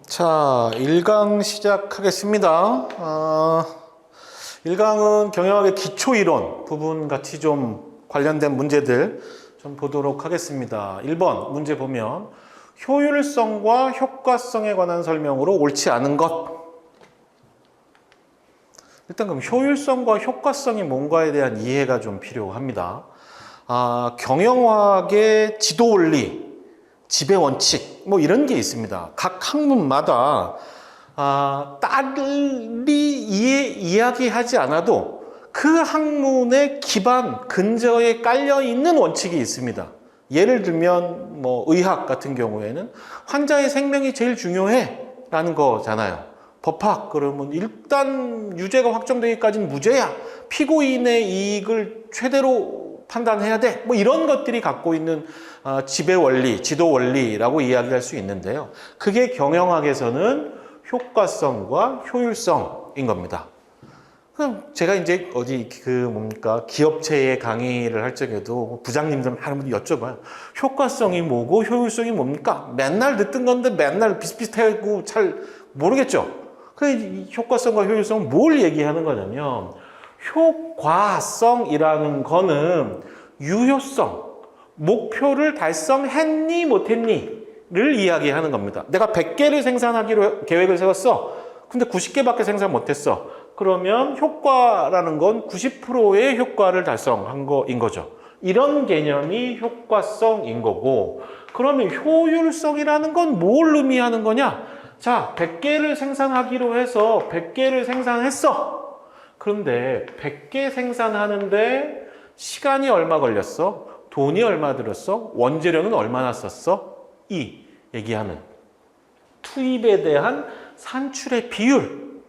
자, 1강 시작하겠습니다. 1강은 경영학의 기초이론 부분 같이 좀 관련된 문제들 좀 보도록 하겠습니다. 1번 문제 보면 효율성과 효과성에 관한 설명으로 옳지 않은 것. 일단 그럼 효율성과 효과성이 뭔가에 대한 이해가 좀 필요합니다. 경영학의 지도 원리, 지배 원칙 뭐 이런 게 있습니다. 각 학문마다 딸이 이야기하지 않아도 그 학문의 기반 근저에 깔려 있는 원칙이 있습니다. 예를 들면 뭐 의학 같은 경우에는 환자의 생명이 제일 중요해라는 거잖아요. 법학 그러면 일단 유죄가 확정되기까지는 무죄야. 피고인의 이익을 최대로 판단해야 돼. 뭐 이런 것들이 갖고 있는 지배 원리, 지도 원리라고 이야기할 수 있는데요. 그게 경영학에서는 효과성과 효율성인 겁니다. 그럼 제가 이제 어디 기업체의 강의를 할 적에도 부장님들 하는 분이 여쭤봐요. 효과성이 뭐고 효율성이 뭡니까? 맨날 듣던 건데 맨날 비슷비슷하고 잘 모르겠죠. 그 효과성과 효율성은 뭘 얘기하는 거냐면 효과성이라는 거는 유효성, 목표를 달성했니 못했니를 이야기하는 겁니다. 내가 100개를 생산하기로 계획을 세웠어. 근데 90개밖에 생산 못했어. 그러면 효과라는 건 90%의 효과를 달성한 거인 거죠. 이런 개념이 효과성인 거고, 그러면 효율성이라는 건 뭘 의미하는 거냐? 자, 100개를 생산하기로 해서 100개를 생산했어. 그런데 100개 생산하는데 시간이 얼마 걸렸어? 돈이 얼마 들었어? 원재료는 얼마나 썼어? 이 얘기하는 투입에 대한 산출의 비율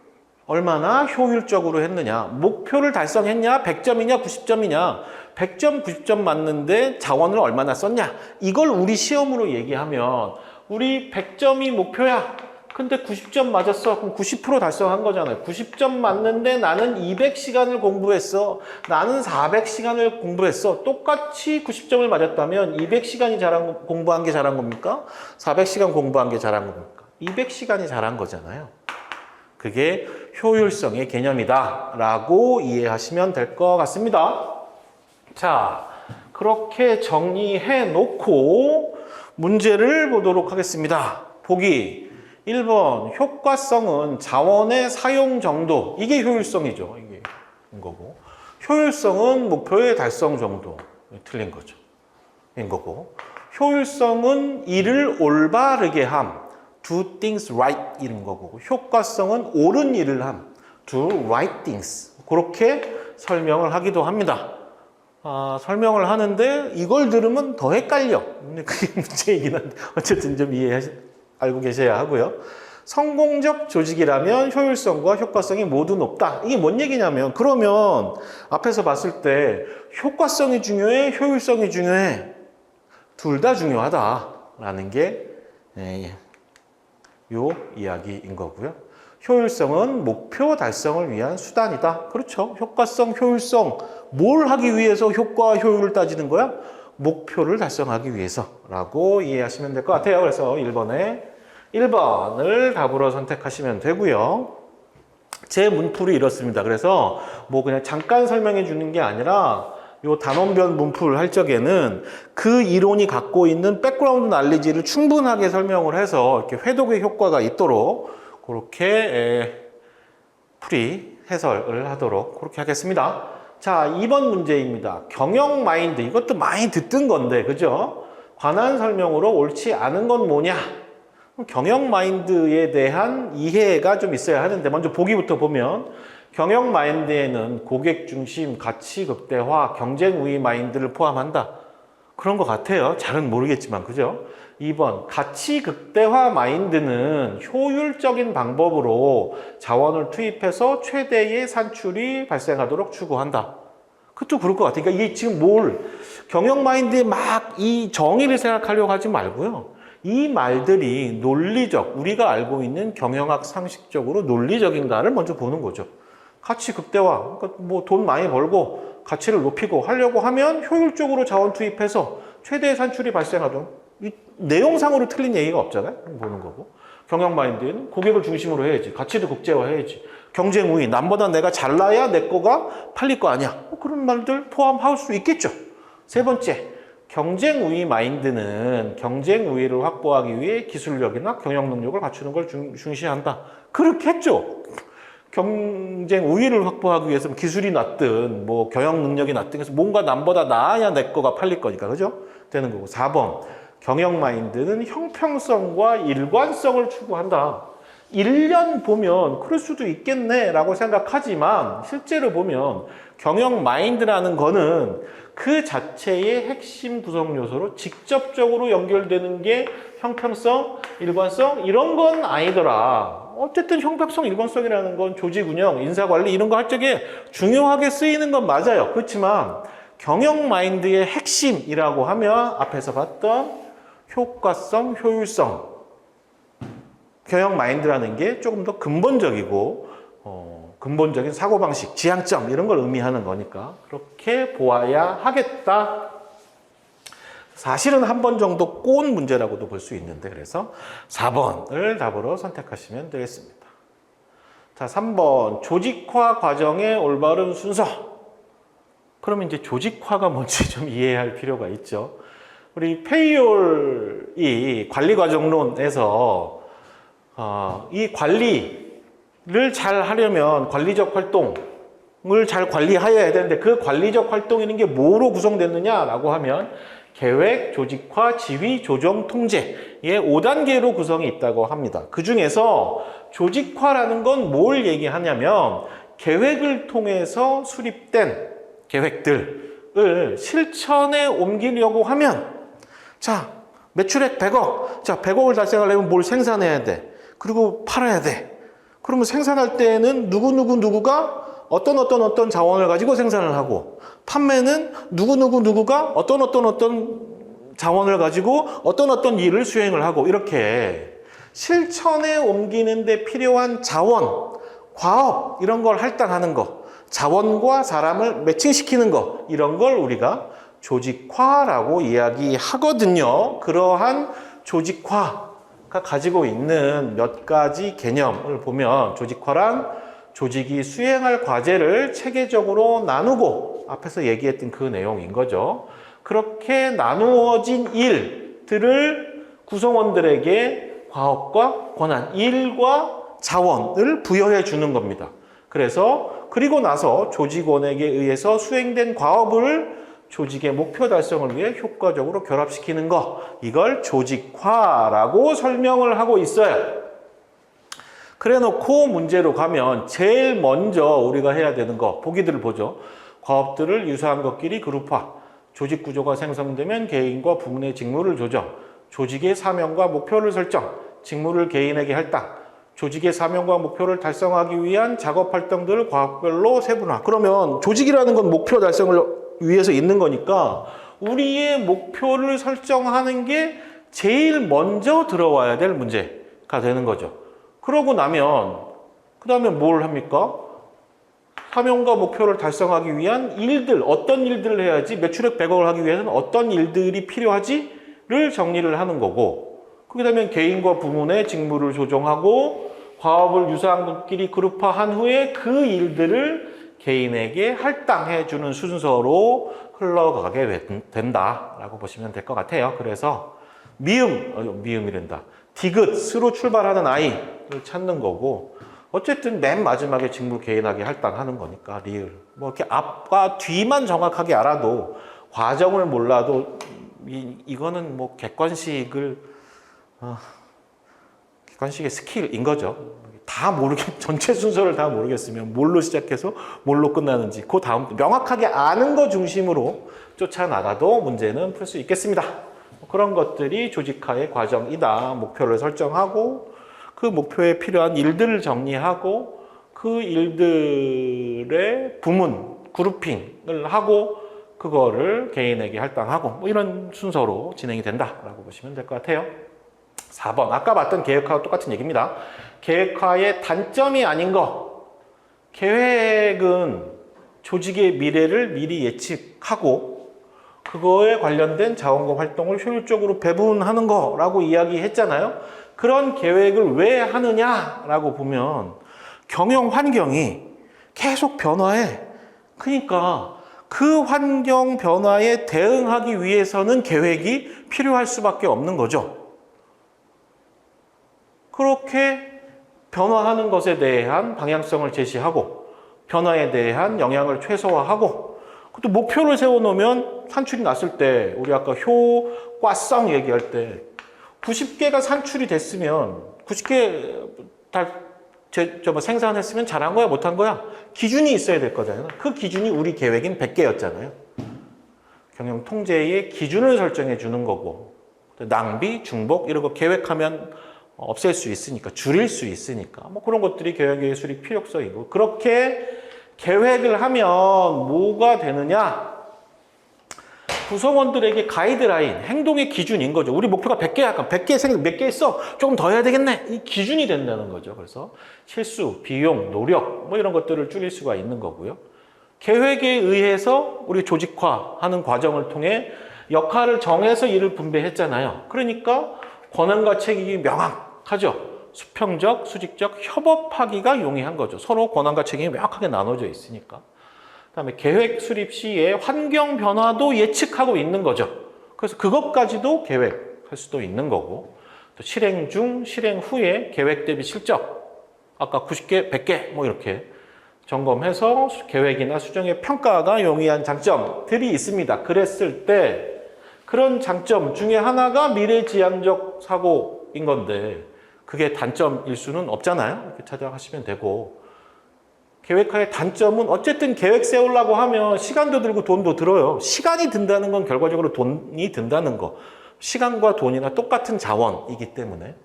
얼마나 효율적으로 했느냐, 목표를 달성했냐, 100점이냐 90점이냐, 100점 90점 맞는데 자원을 얼마나 썼냐, 이걸 우리 시험으로 얘기하면 우리 100점이 목표야. 근데 90점 맞았어. 그럼 90% 달성한 거잖아요. 90점 맞는데 나는 200시간을 공부했어. 나는 400시간을 공부했어. 똑같이 90점을 맞았다면 200시간이 공부한 게 잘한 겁니까? 400시간 공부한 게 잘한 겁니까? 200시간이 잘한 거잖아요. 그게 효율성의 개념이다 라고 이해하시면 될 것 같습니다. 자, 그렇게 정리해 놓고 문제를 보도록 하겠습니다. 보기 1번 효과성은 자원의 사용 정도, 이게 효율성이죠. 이게 거고, 효율성은 목표의 달성 정도, 틀린 거죠. 인 거고, 효율성은 일을 올바르게 함, do things right 이런 거고, 효과성은 옳은 일을 함, do right things. 그렇게 설명을 하기도 합니다. 설명을 하는데 이걸 들으면 더 헷갈려. 그게 문제이긴 한데 어쨌든 좀 알고 계셔야 하고요. 성공적 조직이라면 효율성과 효과성이 모두 높다. 이게 뭔 얘기냐면, 그러면 앞에서 봤을 때 효과성이 중요해, 효율성이 중요해, 둘 다 중요하다라는 게 요 이야기인 거고요. 효율성은 목표 달성을 위한 수단이다. 그렇죠. 효과성, 효율성, 뭘 하기 위해서 효과와 효율을 따지는 거야? 목표를 달성하기 위해서라고 이해하시면 될 것 같아요. 그래서 1번을 답으로 선택하시면 되고요. 제 문풀이 이렇습니다. 그래서 뭐 그냥 잠깐 설명해 주는 게 아니라 요 단원별 문풀 할 적에는 그 이론이 갖고 있는 백그라운드 날리지를 충분하게 설명을 해서 이렇게 회독의 효과가 있도록 그렇게 풀이 해설을 하도록 그렇게 하겠습니다. 자, 2번 문제입니다. 경영 마인드, 이것도 많이 듣던 건데, 그죠? 관한 설명으로 옳지 않은 건 뭐냐? 경영 마인드에 대한 이해가 좀 있어야 하는데, 먼저 보기부터 보면 경영 마인드에는 고객 중심, 가치 극대화, 경쟁 우위 마인드를 포함한다. 그런 것 같아요. 잘은 모르겠지만, 그죠? 2번, 가치 극대화 마인드는 효율적인 방법으로 자원을 투입해서 최대의 산출이 발생하도록 추구한다. 그것도 그럴 것 같아요. 그러니까 이게 지금 경영 마인드에 막 이 정의를 생각하려고 하지 말고요. 이 말들이 논리적, 우리가 알고 있는 경영학 상식적으로 논리적인가를 먼저 보는 거죠. 가치 극대화, 그러니까 뭐 돈 많이 벌고 가치를 높이고 하려고 하면 효율적으로 자원 투입해서 최대의 산출이 발생하도록 이 내용상으로 틀린 얘기가 없잖아요. 보는 거고. 경영 마인드는 고객을 중심으로 해야지. 가치도 국제화해야지. 경쟁 우위, 남보다 내가 잘나야 내 거가 팔릴 거 아니야. 그런 말들 포함할 수 있겠죠. 세 번째, 경쟁 우위 마인드는 경쟁 우위를 확보하기 위해 기술력이나 경영 능력을 갖추는 걸 중시한다. 그렇겠죠. 경쟁 우위를 확보하기 위해서는 기술이 낮든 뭐 경영 능력이 낮든 해서 뭔가 남보다 나아야 내 거가 팔릴 거니까 그죠? 되는 거고. 4번, 경영 마인드는 형평성과 일관성을 추구한다. 1년 보면 그럴 수도 있겠네 라고 생각하지만 실제로 보면 경영 마인드라는 거는 그 자체의 핵심 구성 요소로 직접적으로 연결되는 게 형평성, 일관성 이런 건 아니더라. 어쨌든 형평성, 일관성이라는 건 조직 운영, 인사 관리 이런 거 할 적에 중요하게 쓰이는 건 맞아요. 그렇지만 경영 마인드의 핵심이라고 하면 앞에서 봤던 효과성, 효율성 경영 마인드라는 게 조금 더 근본적이고 근본적인 사고방식, 지향점 이런 걸 의미하는 거니까 그렇게 보아야 하겠다. 사실은 한 번 정도 꼬은 문제라고도 볼 수 있는데 그래서 4번을 답으로 선택하시면 되겠습니다. 자, 3번 조직화 과정의 올바른 순서. 그러면 이제 조직화가 뭔지 좀 이해할 필요가 있죠. 우리 페이올이 관리과정론에서 이 관리를 잘 하려면 관리적 활동을 잘 관리해야 되는데 그 관리적 활동이라는 게 뭐로 구성됐느냐라고 하면 계획, 조직화, 지휘, 조정, 통제의 5단계로 구성이 있다고 합니다. 그 중에서 조직화라는 건 뭘 얘기하냐면 계획을 통해서 수립된 계획들을 실천에 옮기려고 하면 자, 매출액 100억. 자, 100억을 달성하려면 뭘 생산해야 돼. 그리고 팔아야 돼. 그러면 생산할 때는 누구가 어떤 자원을 가지고 생산을 하고 판매는 누구가 어떤 자원을 가지고 어떤 일을 수행을 하고 이렇게 실천에 옮기는 데 필요한 자원, 과업 이런 걸 할당하는 거 자원과 사람을 매칭시키는 거 이런 걸 우리가 조직화라고 이야기하거든요. 그러한 조직화가 가지고 있는 몇 가지 개념을 보면 조직화란 조직이 수행할 과제를 체계적으로 나누고 앞에서 얘기했던 그 내용인 거죠. 그렇게 나누어진 일들을 구성원들에게 과업과 권한, 일과 자원을 부여해 주는 겁니다. 그래서 그리고 나서 조직원에게 의해서 수행된 과업을 조직의 목표 달성을 위해 효과적으로 결합시키는 것, 이걸 조직화라고 설명을 하고 있어요. 그래 놓고 문제로 가면 제일 먼저 우리가 해야 되는 거 보기들을 보죠. 과업들을 유사한 것끼리 그룹화, 조직 구조가 생성되면 개인과 부문의 직무를 조정, 조직의 사명과 목표를 설정, 직무를 개인에게 할당, 조직의 사명과 목표를 달성하기 위한 작업 활동들을 과업별로 세분화. 그러면 조직이라는 건 목표 달성을 위해서 있는 거니까 우리의 목표를 설정하는 게 제일 먼저 들어와야 될 문제가 되는 거죠. 그러고 나면 그 다음에 뭘 합니까? 사명과 목표를 달성하기 위한 일들, 어떤 일들을 해야지 매출액 100억을 하기 위해서는 어떤 일들이 필요하지를 정리를 하는 거고 그게 되면 개인과 부문의 직무를 조정하고 과업을 유사한 것끼리 그룹화한 후에 그 일들을 개인에게 할당해 주는 순서로 흘러가게 된다라고 보시면 될 것 같아요. 그래서 미음이란다. 디귿으로 출발하는 아이를 찾는 거고 어쨌든 맨 마지막에 직무 개인에게 할당하는 거니까 리을 뭐 이렇게 앞과 뒤만 정확하게 알아도 과정을 몰라도 이거는 뭐 객관식의 스킬인 거죠. 다 전체 순서를 다 모르겠으면 뭘로 시작해서 뭘로 끝나는지 그 다음 명확하게 아는 거 중심으로 쫓아나가도 문제는 풀 수 있겠습니다. 그런 것들이 조직화의 과정이다. 목표를 설정하고 그 목표에 필요한 일들을 정리하고 그 일들의 부문, 그룹핑을 하고 그거를 개인에게 할당하고 뭐 이런 순서로 진행이 된다라고 보시면 될 것 같아요. 4번 아까 봤던 계획하고 똑같은 얘기입니다. 계획화의 단점이 아닌 거. 계획은 조직의 미래를 미리 예측하고 그거에 관련된 자원과 활동을 효율적으로 배분하는 거라고 이야기했잖아요. 그런 계획을 왜 하느냐라고 보면 경영 환경이 계속 변화해. 그러니까 그 환경 변화에 대응하기 위해서는 계획이 필요할 수밖에 없는 거죠. 그렇게 변화하는 것에 대한 방향성을 제시하고 변화에 대한 영향을 최소화하고 또 목표를 세워놓으면 산출이 났을 때 우리 아까 효과성 얘기할 때 90개가 산출이 됐으면 90개 다 생산했으면 잘한 거야 못한 거야? 기준이 있어야 될 거잖아요. 그 기준이 우리 계획인 100개였잖아요. 경영 통제의 기준을 설정해 주는 거고 낭비, 중복 이런 거 계획하면 없앨 수 있으니까 줄일 수 있으니까 뭐 그런 것들이 계획의 수립 필요성이고 그렇게 계획을 하면 뭐가 되느냐? 구성원들에게 가이드라인, 행동의 기준인 거죠. 우리 목표가 100개 할까? 100개 몇 개 있어? 조금 더 해야 되겠네. 이 기준이 된다는 거죠. 그래서 실수, 비용, 노력 뭐 이런 것들을 줄일 수가 있는 거고요. 계획에 의해서 우리 조직화하는 과정을 통해 역할을 정해서 일을 분배했잖아요. 그러니까 권한과 책임이 명확하죠. 수평적, 수직적 협업하기가 용이한 거죠. 서로 권한과 책임이 명확하게 나눠져 있으니까. 그다음에 계획 수립 시에 환경 변화도 예측하고 있는 거죠. 그래서 그것까지도 계획할 수도 있는 거고 또 실행 중, 실행 후에 계획 대비 실적 아까 90개, 100개 뭐 이렇게 점검해서 계획이나 수정의 평가가 용이한 장점들이 있습니다. 그랬을 때 그런 장점 중에 하나가 미래지향적 사고인 건데 그게 단점일 수는 없잖아요. 이렇게 찾아가시면 되고 계획화의 단점은 어쨌든 계획 세우려고 하면 시간도 들고 돈도 들어요. 시간이 든다는 건 결과적으로 돈이 든다는 거. 시간과 돈이나 똑같은 자원이기 때문에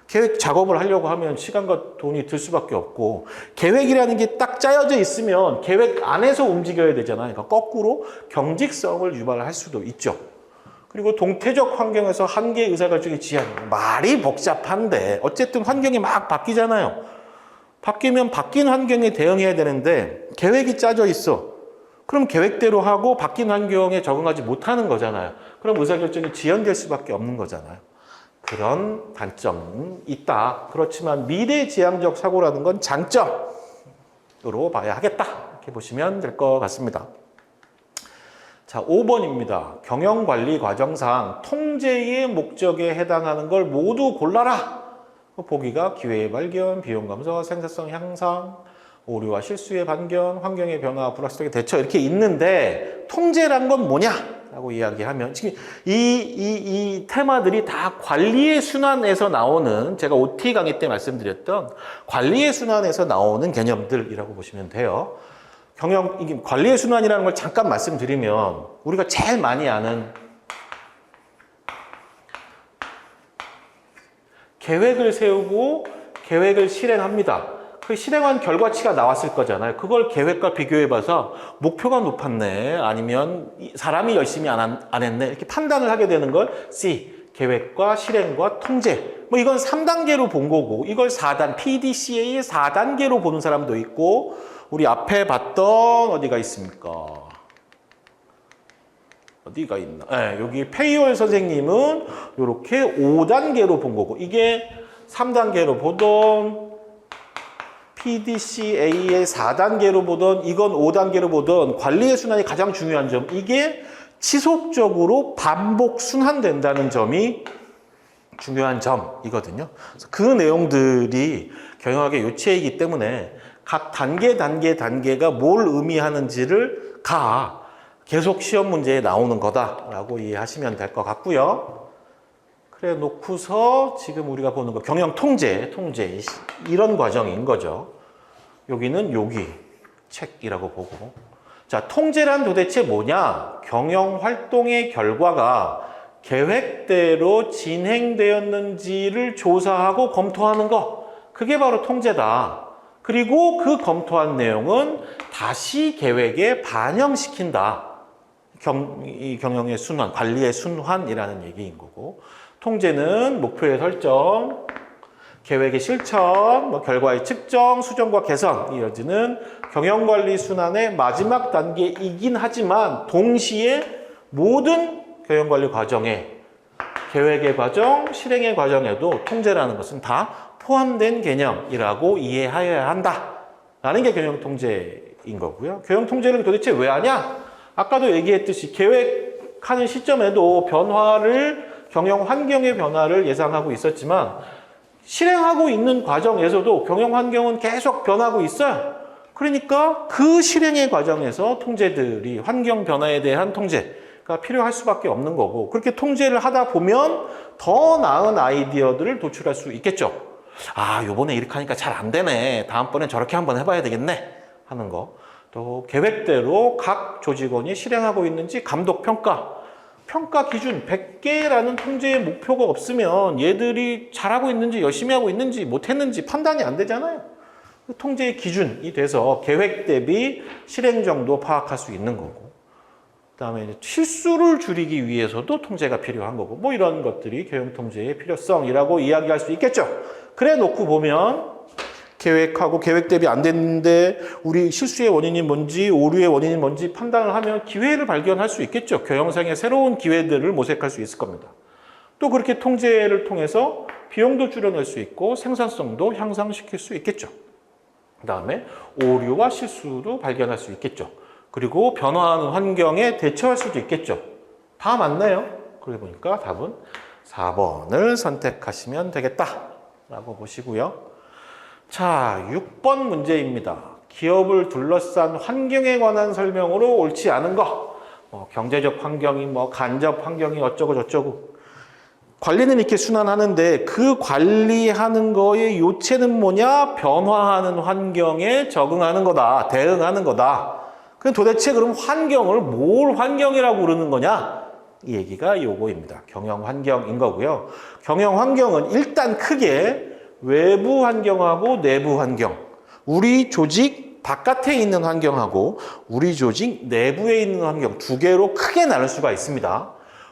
계획 작업을 하려고 하면 시간과 돈이 들 수밖에 없고 계획이라는 게 딱 짜여져 있으면 계획 안에서 움직여야 되잖아요. 그러니까 거꾸로 경직성을 유발할 수도 있죠. 그리고 동태적 환경에서 한계의 의사결정이 지향. 말이 복잡한데 어쨌든 환경이 막 바뀌잖아요. 바뀌면 바뀐 환경에 대응해야 되는데 계획이 짜져 있어. 그럼 계획대로 하고 바뀐 환경에 적응하지 못하는 거잖아요. 그럼 의사결정이 지연될 수밖에 없는 거잖아요. 그런 단점은 있다. 그렇지만 미래지향적 사고라는 건 장점으로 봐야 하겠다. 이렇게 보시면 될 것 같습니다. 자, 5번입니다. 경영관리 과정상 통제의 목적에 해당하는 걸 모두 골라라. 보기가 기회의 발견, 비용 감소, 생산성 향상, 오류와 실수의 반견, 환경의 변화, 불확실성의 대처 이렇게 있는데 통제란 건 뭐냐? 라고 이야기하면 지금 이 테마들이 다 관리의 순환에서 나오는 제가 OT 강의 때 말씀드렸던 관리의 순환에서 나오는 개념들이라고 보시면 돼요. 이게 관리의 순환이라는 걸 잠깐 말씀드리면 우리가 제일 많이 아는 계획을 세우고 계획을 실행합니다. 그 실행한 결과치가 나왔을 거잖아요. 그걸 계획과 비교해봐서 목표가 높았네 아니면 사람이 열심히 안 했네 이렇게 판단을 하게 되는 걸 C, 계획과 실행과 통제 뭐 이건 3단계로 본 거고 이걸 4단, PDCA의 4단계로 보는 사람도 있고 우리 앞에 봤던 어디가 있습니까? 어디가 있나? 네, 여기 페이월 선생님은 이렇게 5단계로 본 거고 이게 3단계로 보던 PDCA의 4단계로 보던 이건 5단계로 보던 관리의 순환이 가장 중요한 점 이게 지속적으로 반복 순환된다는 점이 중요한 점이거든요. 그 내용들이 경영학의 요체이기 때문에 각 단계가 뭘 의미하는지를 계속 시험 문제에 나오는 거다라고 이해하시면 될 것 같고요. 그래 놓고서 지금 우리가 보는 거 경영 통제 이런 과정인 거죠. 여기는 책이라고 보고 자 통제란 도대체 뭐냐? 경영 활동의 결과가 계획대로 진행되었는지를 조사하고 검토하는 거 그게 바로 통제다. 그리고 그 검토한 내용은 다시 계획에 반영시킨다. 이 경영의 순환, 관리의 순환이라는 얘기인 거고 통제는 목표의 설정, 계획의 실천, 결과의 측정, 수정과 개선 이어지는 경영관리 순환의 마지막 단계이긴 하지만 동시에 모든 경영관리 과정에 계획의 과정, 실행의 과정에도 통제라는 것은 다 포함된 개념이라고 이해하여야 한다라는 게 경영통제인 거고요. 경영통제를 도대체 왜 하냐? 아까도 얘기했듯이 계획하는 시점에도 경영 환경의 변화를 예상하고 있었지만 실행하고 있는 과정에서도 경영 환경은 계속 변하고 있어요. 그러니까 그 실행의 과정에서 통제들이 환경 변화에 대한 통제가 필요할 수밖에 없는 거고, 그렇게 통제를 하다 보면 더 나은 아이디어들을 도출할 수 있겠죠. 아, 요번에 이렇게 하니까 잘 안 되네. 다음번엔 저렇게 한번 해봐야 되겠네. 하는 거. 또 계획대로 각 조직원이 실행하고 있는지 감독 평가 기준 100개라는 통제의 목표가 없으면 얘들이 잘하고 있는지 열심히 하고 있는지 못했는지 판단이 안 되잖아요. 통제의 기준이 돼서 계획 대비 실행 정도 파악할 수 있는 거고, 그다음에 실수를 줄이기 위해서도 통제가 필요한 거고, 뭐 이런 것들이 경영 통제의 필요성이라고 이야기할 수 있겠죠. 그래 놓고 보면 계획하고 계획 대비 안 됐는데 우리 실수의 원인이 뭔지 오류의 원인이 뭔지 판단을 하면 기회를 발견할 수 있겠죠. 경영상의 새로운 기회들을 모색할 수 있을 겁니다. 또 그렇게 통제를 통해서 비용도 줄여낼 수 있고 생산성도 향상시킬 수 있겠죠. 그 다음에 오류와 실수도 발견할 수 있겠죠. 그리고 변화하는 환경에 대처할 수도 있겠죠. 다 맞네요. 그러고 보니까 답은 4번을 선택하시면 되겠다라고 보시고요. 자, 6번 문제입니다. 기업을 둘러싼 환경에 관한 설명으로 옳지 않은 거. 경제적 환경이 간접 환경이 어쩌고 저쩌고. 관리는 이렇게 순환하는데 그 관리하는 거의 요체는 뭐냐? 변화하는 환경에 적응하는 거다. 대응하는 거다. 그럼 도대체 그럼 환경을 뭘 환경이라고 부르는 거냐? 이 얘기가 요거입니다. 경영 환경인 거고요. 경영 환경은 일단 크게 외부 환경하고 내부 환경, 우리 조직 바깥에 있는 환경하고 우리 조직 내부에 있는 환경 두 개로 크게 나눌 수가 있습니다.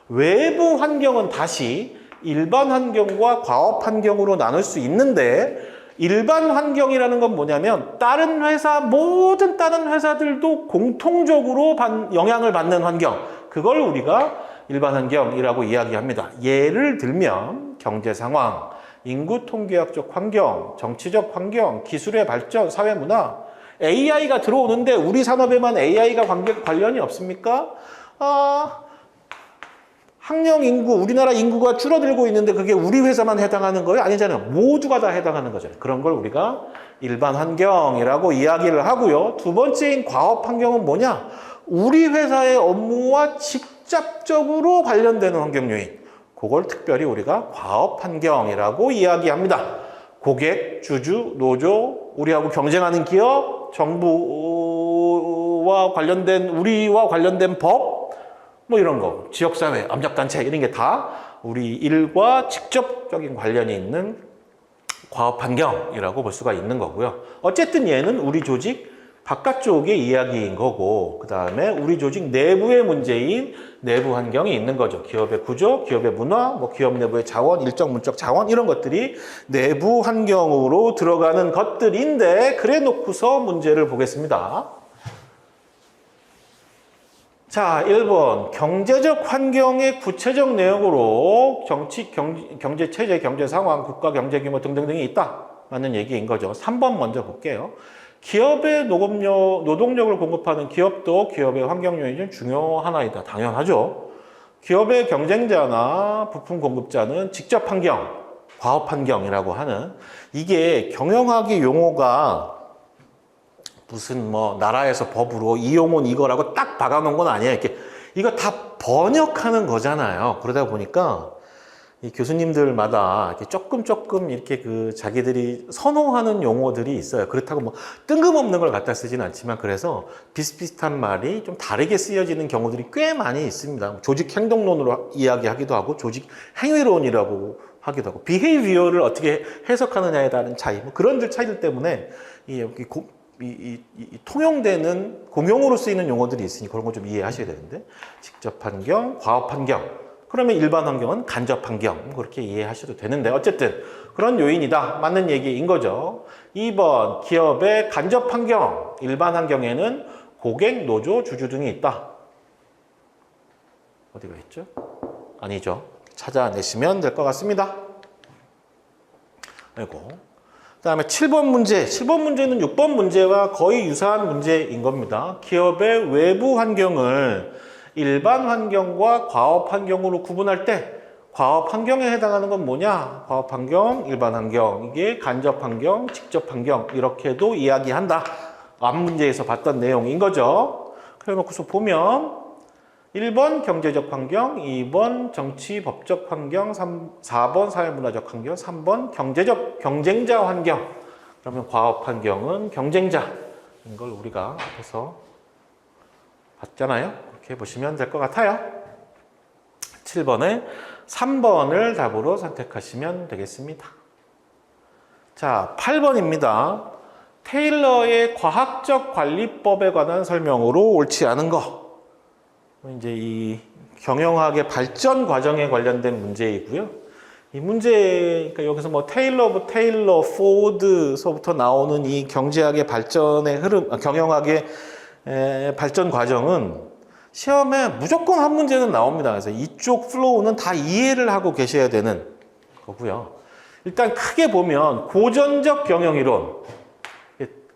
외부 환경은 다시 일반 환경과 과업 환경으로 나눌 수 있는데, 일반 환경이라는 건 뭐냐면 모든 다른 회사들도 공통적으로 영향을 받는 환경, 그걸 우리가 일반 환경이라고 이야기합니다. 예를 들면 경제 상황, 인구 통계학적 환경, 정치적 환경, 기술의 발전, 사회 문화. AI가 들어오는데 우리 산업에만 AI가 관련이 없습니까? 학령 인구, 우리나라 인구가 줄어들고 있는데 그게 우리 회사만 해당하는 거예요? 아니잖아요. 모두가 다 해당하는 거잖아요. 그런 걸 우리가 일반 환경이라고 이야기를 하고요. 두 번째인 과업 환경은 뭐냐? 우리 회사의 업무와 직접적으로 관련되는 환경 요인. 그걸 특별히 우리가 과업 환경이라고 이야기합니다. 고객, 주주, 노조, 우리하고 경쟁하는 기업, 정부와 관련된, 우리와 관련된 법, 뭐 이런 거, 지역사회, 암약단체 이런 게 다 우리 일과 직접적인 관련이 있는 과업 환경이라고 볼 수가 있는 거고요. 어쨌든 얘는 우리 조직 바깥쪽의 이야기인 거고, 그 다음에 우리 조직 내부의 문제인 내부 환경이 있는 거죠. 기업의 구조, 기업의 문화, 기업 내부의 자원, 일정 문적 자원 이런 것들이 내부 환경으로 들어가는 것들인데, 그래 놓고서 문제를 보겠습니다. 자, 1번 경제적 환경의 구체적 내용으로 정치, 경제 체제, 경제 상황, 국가 경제 규모 등등등이 있다. 맞는 얘기인 거죠. 3번 먼저 볼게요. 기업의 노동력을 공급하는 기업도 기업의 환경 요인 중 중요 하나이다. 당연하죠. 기업의 경쟁자나 부품 공급자는 직접 환경, 과업 환경이라고 하는, 이게 경영학의 용어가 무슨 나라에서 법으로 이 용어는 이거라고 딱 박아놓은 건 아니에요. 이거 다 번역하는 거잖아요. 그러다 보니까 이 교수님들마다 이렇게 조금 이렇게 자기들이 선호하는 용어들이 있어요. 그렇다고 뜬금없는 걸 갖다 쓰진 않지만, 그래서 비슷비슷한 말이 좀 다르게 쓰여지는 경우들이 꽤 많이 있습니다. 조직 행동론으로 이야기하기도 하고, 조직 행위론이라고 하기도 하고, 비헤이비어를 어떻게 해석하느냐에 따른 차이, 그런 차이들 때문에 이 통용되는 공용으로 쓰이는 용어들이 있으니 그런 거 좀 이해하셔야 되는데, 직접 환경, 과업 환경, 그러면 일반 환경은 간접 환경, 그렇게 이해하셔도 되는데, 어쨌든 그런 요인이다. 맞는 얘기인 거죠. 2번 기업의 간접 환경, 일반 환경에는 고객, 노조, 주주 등이 있다. 어디가 있죠? 아니죠. 찾아내시면 될 것 같습니다. 그리고 그다음에 7번 문제. 7번 문제는 6번 문제와 거의 유사한 문제인 겁니다. 기업의 외부 환경을 일반 환경과 과업 환경으로 구분할 때 과업 환경에 해당하는 건 뭐냐? 과업 환경, 일반 환경, 이게 간접 환경, 직접 환경 이렇게도 이야기한다. 앞 문제에서 봤던 내용인 거죠. 그래놓고서 보면 1번 경제적 환경, 2번 정치 법적 환경, 4번 사회문화적 환경, 3번 경제적 경쟁자 환경. 그러면 과업 환경은 경쟁자인 걸 우리가 앞에서 봤잖아요. 이렇게 보시면 될 것 같아요. 7번에 3번을 답으로 선택하시면 되겠습니다. 자, 8번입니다. 테일러의 과학적 관리법에 관한 설명으로 옳지 않은 거. 이제 이 경영학의 발전 과정에 관련된 문제이고요. 이 문제, 그러니까 여기서 뭐 테일러, 포드서부터 나오는 이 경제학의 발전의 흐름, 경영학의 발전 과정은 시험에 무조건 한 문제는 나옵니다. 그래서 이쪽 플로우는 다 이해를 하고 계셔야 되는 거고요. 일단 크게 보면 고전적 경영이론,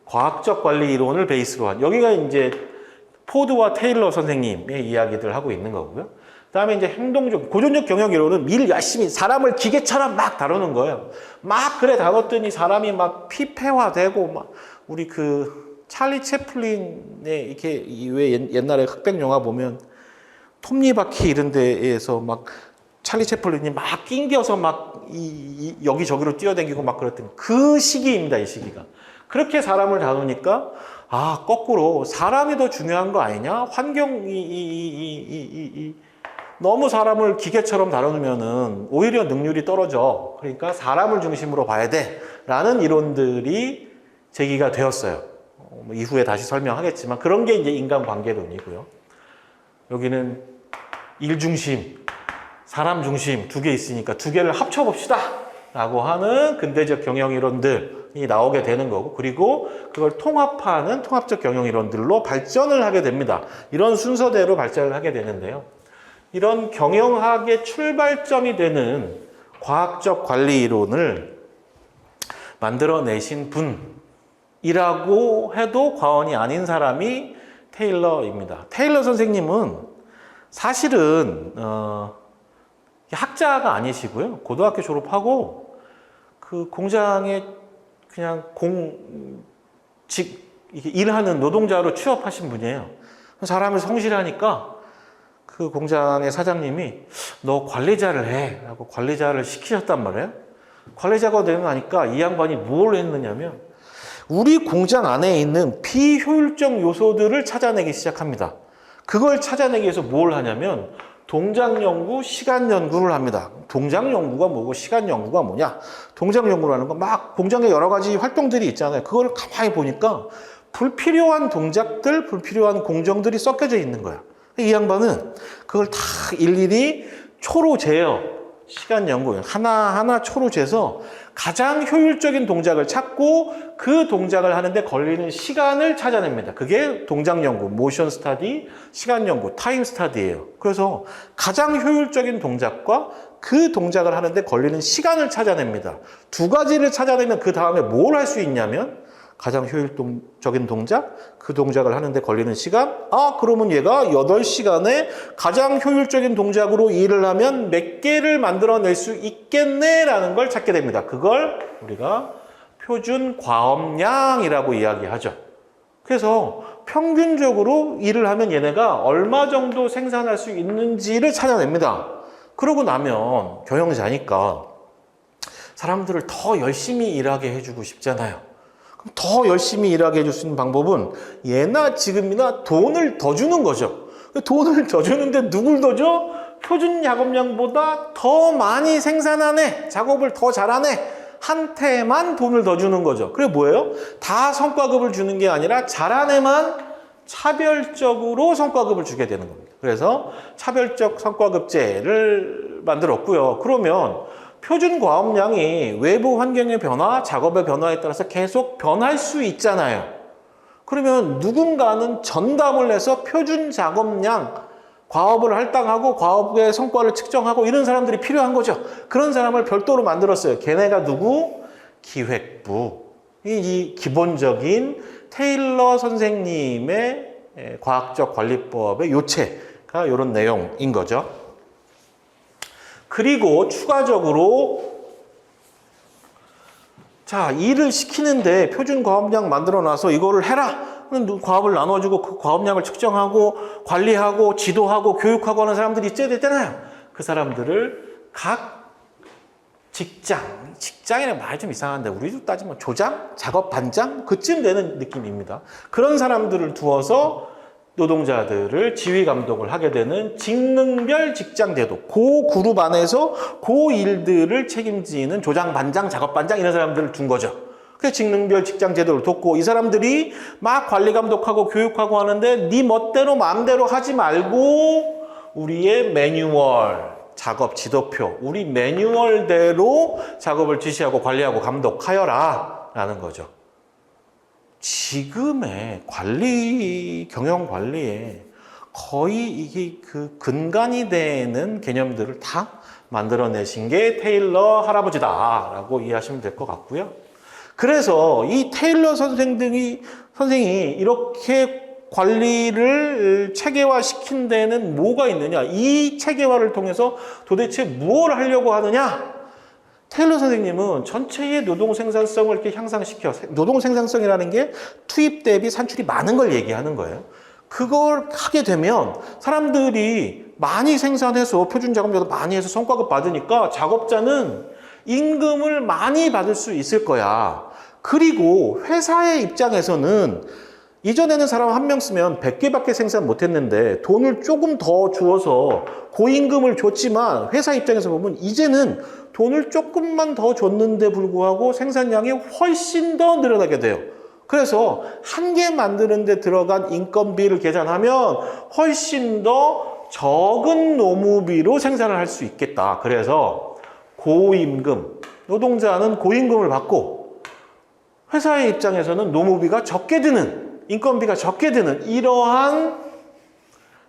과학적 관리 이론을 베이스로 한, 여기가 이제 포드와 테일러 선생님의 이야기들 하고 있는 거고요. 그다음에 이제 행동적, 고전적 경영 이론은 일 열심히 사람을 기계처럼 막 다루는 거예요. 막 그래 다뤘더니 사람이 막 피폐화되고 막 우리 그 찰리 채플린의 이렇게 왜 옛날에 흑백 영화 보면 톱니바퀴 이런 데에서 막 찰리 채플린이 막 낑겨서 막 여기저기로 뛰어다니고 막 그랬던 그 시기입니다. 이 시기가. 그렇게 사람을 다루니까 아, 거꾸로 사람이 더 중요한 거 아니냐? 환경이 너무 사람을 기계처럼 다루면은 오히려 능률이 떨어져. 그러니까 사람을 중심으로 봐야 돼. 라는 이론들이 제기가 되었어요. 이후에 다시 설명하겠지만 그런 게 이제 인간관계론이고요. 여기는 일 중심, 사람 중심 두 개 있으니까 두 개를 합쳐봅시다. 라고 하는 근대적 경영이론들이 나오게 되는 거고, 그리고 그걸 통합하는 통합적 경영이론들로 발전을 하게 됩니다. 이런 순서대로 발전을 하게 되는데요. 이런 경영학의 출발점이 되는 과학적 관리 이론을 만들어내신 분이라고 해도 과언이 아닌 사람이 테일러입니다. 테일러 선생님은 사실은 학자가 아니시고요. 고등학교 졸업하고 그 공장에 그냥 일하는 노동자로 취업하신 분이에요. 사람이 성실하니까 그 공장의 사장님이 너 관리자를 해 라고 관리자를 시키셨단 말이에요. 관리자가 되고 나니까 이 양반이 뭘 했느냐면 우리 공장 안에 있는 비효율적 요소들을 찾아내기 시작합니다. 그걸 찾아내기 위해서 뭘 하냐면 동작 연구, 시간 연구를 합니다. 동작 연구가 뭐고 시간 연구가 뭐냐? 동작 연구라는 건 막 공장에 여러 가지 활동들이 있잖아요. 그걸 가만히 보니까 불필요한 동작들, 불필요한 공정들이 섞여져 있는 거야. 이 양반은 그걸 다 일일이 초로 재요. 시간 연구 하나하나 초로 재서 가장 효율적인 동작을 찾고 그 동작을 하는데 걸리는 시간을 찾아냅니다. 그게 동작 연구, 모션 스터디, 시간 연구, 타임 스터디예요. 그래서 가장 효율적인 동작과 그 동작을 하는데 걸리는 시간을 찾아냅니다. 두 가지를 찾아내면 그 다음에 뭘 할 수 있냐면 가장 효율적인 동작, 그 동작을 하는데 걸리는 시간, 그러면 얘가 8시간에 가장 효율적인 동작으로 일을 하면 몇 개를 만들어낼 수 있겠네라는 걸 찾게 됩니다. 그걸 우리가 표준 과업량이라고 이야기하죠. 그래서 평균적으로 일을 하면 얘네가 얼마 정도 생산할 수 있는지를 찾아냅니다. 그러고 나면 경영자니까 사람들을 더 열심히 일하게 해주고 싶잖아요. 더 열심히 일하게 해줄 수 있는 방법은 예나 지금이나 돈을 더 주는 거죠. 돈을 더 주는데 누굴 더 줘? 표준 작업량보다 더 많이 생산하네, 작업을 더 잘하네 한테만 돈을 더 주는 거죠. 그게 뭐예요? 다 성과급을 주는 게 아니라 잘한 애만 차별적으로 성과급을 주게 되는 겁니다. 그래서 차별적 성과급제를 만들었고요. 그러면 표준 과업량이 외부 환경의 변화, 작업의 변화에 따라서 계속 변할 수 있잖아요. 그러면 누군가는 전담을 해서 표준 작업량, 과업을 할당하고 과업의 성과를 측정하고 이런 사람들이 필요한 거죠. 그런 사람을 별도로 만들었어요. 걔네가 누구? 기획부. 이 기본적인 테일러 선생님의 과학적 관리법의 요체가 이런 내용인 거죠. 그리고 추가적으로 자, 일을 시키는데 표준 과업량 만들어 놔서 이거를 해라. 과업을 나눠주고 그 과업량을 측정하고 관리하고 지도하고 교육하고 하는 사람들이 있어야 되잖아요. 그 사람들을 각 직장이라는 말이 좀 이상한데 우리도 따지면 조장, 작업 반장 그쯤 되는 느낌입니다. 그런 사람들을 두어서 노동자들을 지휘 감독을 하게 되는 직능별 직장 제도, 그 그룹 안에서 그 일들을 책임지는 조장, 반장, 작업 반장 이런 사람들을 둔 거죠. 그래서 직능별 직장 제도를 뒀고 이 사람들이 막 관리 감독하고 교육하고 하는데 네 멋대로 마음대로 하지 말고 우리의 매뉴얼, 작업 지도표, 우리 매뉴얼대로 작업을 지시하고 관리하고 감독하여라 라는 거죠. 지금의 경영 관리에 거의 이게 그 근간이 되는 개념들을 다 만들어내신 게 테일러 할아버지다라고 이해하시면 될 것 같고요. 그래서 이 테일러 선생이 이렇게 관리를 체계화시킨 데는 뭐가 있느냐? 이 체계화를 통해서 도대체 무엇을 하려고 하느냐? 테일러 선생님은 전체의 노동 생산성을 이렇게 향상시켜. 노동 생산성이라는 게 투입 대비 산출이 많은 걸 얘기하는 거예요. 그걸 하게 되면 사람들이 많이 생산해서 표준 작업자도 많이 해서 성과급 받으니까 작업자는 임금을 많이 받을 수 있을 거야. 그리고 회사의 입장에서는 이전에는 사람 한 명 쓰면 100개밖에 생산 못했는데 돈을 조금 더 주어서 고임금을 줬지만 회사 입장에서 보면 이제는 돈을 조금만 더 줬는데 불구하고 생산량이 훨씬 더 늘어나게 돼요. 그래서 한 개 만드는 데 들어간 인건비를 계산하면 훨씬 더 적은 노무비로 생산을 할 수 있겠다. 그래서 고임금, 노동자는 고임금을 받고 회사의 입장에서는 노무비가 적게 드는, 인건비가 적게 드는 이러한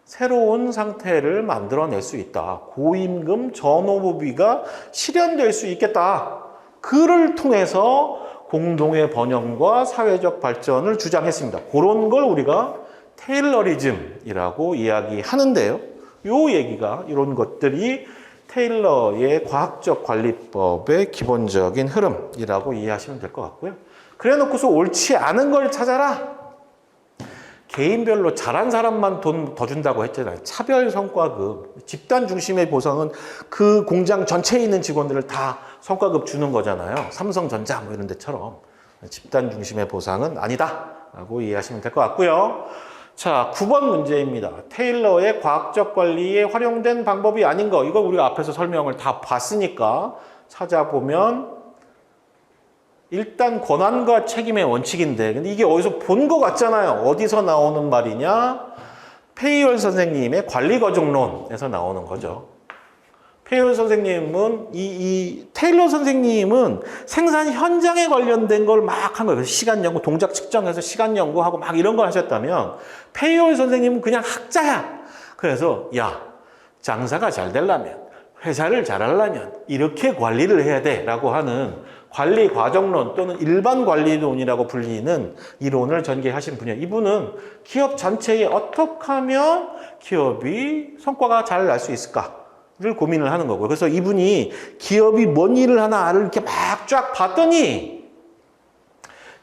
새로운 상태를 만들어낼 수 있다. 고임금 저노무비가 실현될 수 있겠다. 그를 통해서 공동의 번영과 사회적 발전을 주장했습니다. 그런 걸 우리가 테일러리즘이라고 이야기하는데요. 요 얘기가 이런 것들이 테일러의 과학적 관리법의 기본적인 흐름이라고 이해하시면 될 것 같고요. 그래 놓고서 옳지 않은 걸 찾아라. 개인별로 잘한 사람만 돈 더 준다고 했잖아요. 차별 성과급, 집단 중심의 보상은 그 공장 전체에 있는 직원들을 다 성과급 주는 거잖아요. 삼성전자 뭐 이런 데처럼. 집단 중심의 보상은 아니다 라고 이해하시면 될 것 같고요. 자, 9번 문제입니다. 테일러의 과학적 관리에 활용된 방법이 아닌 거. 이거 우리가 앞에서 설명을 다 봤으니까 찾아보면 일단 권한과 책임의 원칙인데 근데 이게 어디서 본 것 같잖아요. 어디서 나오는 말이냐? 페이얼 선생님의 관리과정론에서 나오는 거죠. 페이얼 선생님은 테일러 선생님은 생산 현장에 관련된 걸 막 한 거예요. 그래서 시간 연구, 동작 측정해서 시간 연구하고 막 이런 걸 하셨다면 페이얼 선생님은 그냥 학자야. 그래서 야, 장사가 잘 되려면 회사를 잘 하려면 이렇게 관리를 해야 돼 라고 하는 관리 과정론 또는 일반 관리론이라고 불리는 이론을 전개하신 분이에요. 이분은 기업 전체에 어떻게 하면 기업이 성과가 잘 날 수 있을까를 고민을 하는 거고요. 그래서 이분이 기업이 뭔 일을 하나를 이렇게 막 쫙 봤더니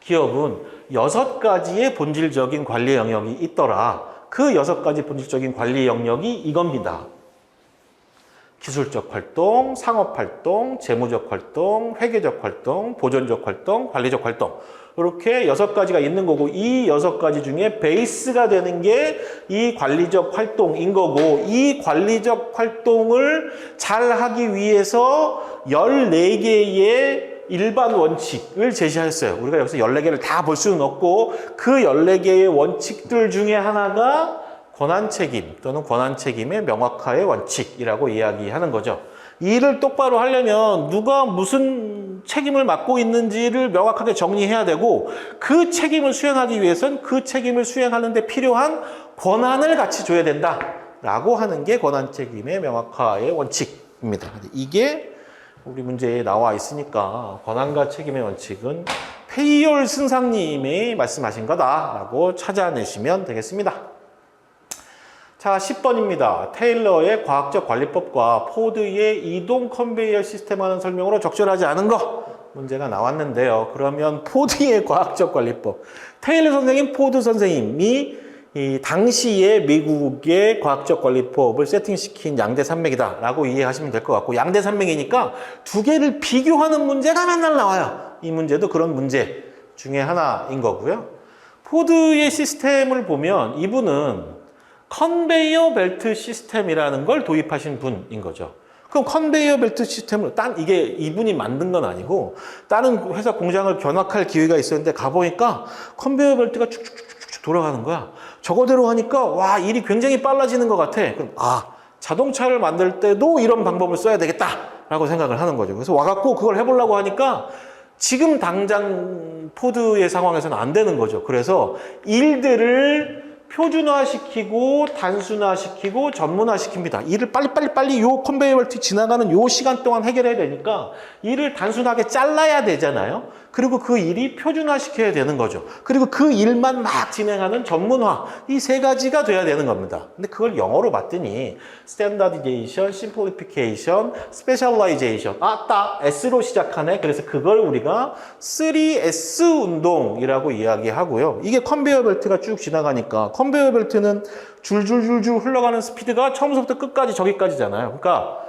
기업은 6가지의 본질적인 관리 영역이 있더라. 그 6가지 본질적인 관리 영역이 이겁니다. 기술적 활동, 상업 활동, 재무적 활동, 회계적 활동, 보존적 활동, 관리적 활동 이렇게 6가지가 있는 거고 이 6가지 중에 베이스가 되는 게 이 관리적 활동인 거고 이 관리적 활동을 잘 하기 위해서 14개의 일반 원칙을 제시하였어요. 우리가 여기서 14개를 다 볼 수는 없고 그 14개의 원칙들 중에 하나가 권한책임 또는 권한책임의 명확화의 원칙이라고 이야기하는 거죠. 이 일을 똑바로 하려면 누가 무슨 책임을 맡고 있는지를 명확하게 정리해야 되고 그 책임을 수행하기 위해선 그 책임을 수행하는 데 필요한 권한을 같이 줘야 된다. 라고 하는 게 권한책임의 명확화의 원칙입니다. 이게 우리 문제에 나와 있으니까 권한과 책임의 원칙은 페이올 승상님이 말씀하신 거다라고 찾아내시면 되겠습니다. 자, 10번입니다. 테일러의 과학적 관리법과 포드의 이동 컨베이어 시스템하는 설명으로 적절하지 않은 거 문제가 나왔는데요. 그러면 포드의 과학적 관리법, 테일러 선생님, 포드 선생님이 이 당시에 미국의 과학적 관리법을 세팅시킨 양대 산맥이다 라고 이해하시면 될 것 같고, 양대 산맥이니까 두 개를 비교하는 문제가 맨날 나와요. 이 문제도 그런 문제 중에 하나인 거고요. 포드의 시스템을 보면 이분은 컨베이어 벨트 시스템이라는 걸 도입하신 분인 거죠. 그럼 컨베이어 벨트 시스템을 이게 이분이 만든 건 아니고 다른 회사 공장을 견학할 기회가 있었는데 가보니까 컨베이어 벨트가 쭉쭉쭉쭉 돌아가는 거야. 저거대로 하니까 와, 일이 굉장히 빨라지는 것 같아. 그럼 자동차를 만들 때도 이런 방법을 써야 되겠다라고 생각을 하는 거죠. 그래서 와갖고 그걸 해보려고 하니까 지금 당장 포드의 상황에서는 안 되는 거죠. 그래서 일들을 표준화시키고 단순화시키고 전문화시킵니다. 일을 빨리 요 컨베이어 벨트 지나가는 요 시간 동안 해결해야 되니까 일을 단순하게 잘라야 되잖아요. 그리고 그 일이 표준화시켜야 되는 거죠. 그리고 그 일만 막 진행하는 전문화, 이 세 가지가 돼야 되는 겁니다. 근데 그걸 영어로 봤더니 스탠다디제이션, 심플리피케이션, 스페셜라이제이션, 딱 S로 시작하네. 그래서 그걸 우리가 3S 운동이라고 이야기하고요. 이게 컨베이어 벨트가 쭉 지나가니까 컨베이어 벨트는 줄줄줄줄 흘러가는 스피드가 처음부터 끝까지 저기까지잖아요. 그러니까